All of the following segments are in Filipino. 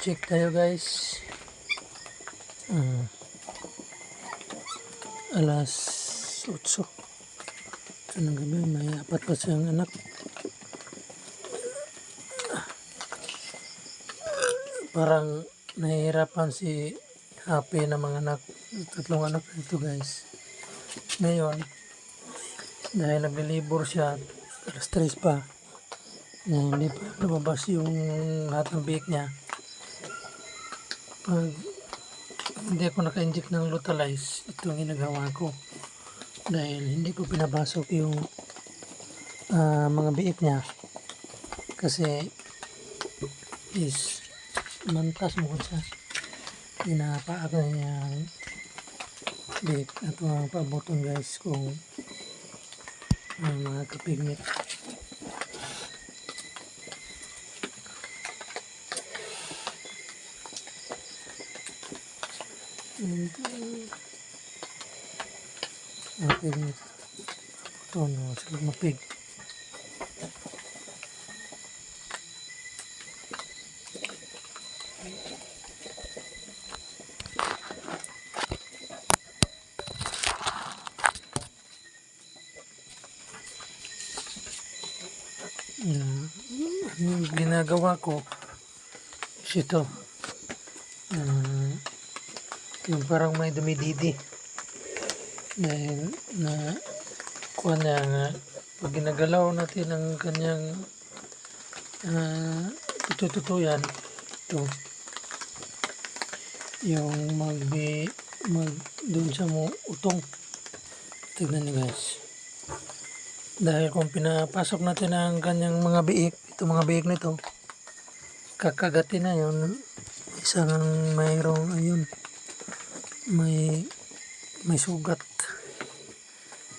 check tayo guys. Alas 8 ito ng gabi, may 4 pa siyang anak. Parang nahihirapan si Happy na mga anak, 3 anak ito guys. Ngayon dahil naglilibor siya, alas 3 pa na hindi pa lumabas yung lahat ng biik niya. Pag hindi ako naka-inject ng Lutalize, ito ang ginagawa ko dahil hindi ko pinapasok yung mga biik niya kasi is mantas mo siya, pinapaaga niya ang biik. Ito ang paaboton guys kung mga kapigmit. Mapig ito no, sila mapig. Ang ginagawa ko is ito, yung parang may dumididi dahil na kuha niya nga pag ginagalaw natin ang kanyang tututuyan ito yung doon siya mo utong. Tignan niyo guys, dahil kung pinapasok natin ang kanyang mga biik, itong mga biik nito kakagatin na yun, isang mayroong ayun may sugat.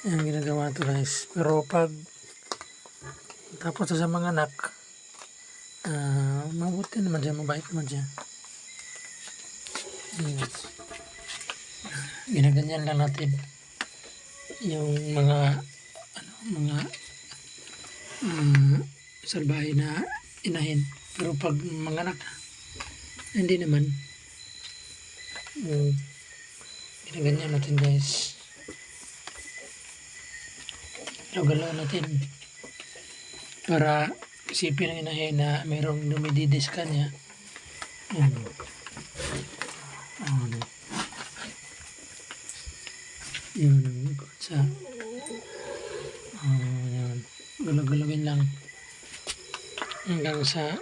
Yan ginagawa to guys. Pero pag tapos sa mga anak, mabuti naman siya, mabait naman siya. Yes. Ginaganyan lang natin yung mga salbahe na inahin. Pero pag mga anak, hindi naman. Ginaganyan natin guys. Galaw natin para isipin ng inahin na mayroong dumididis ka niya. Yun sa yun, galaw-galawin lang hanggang sa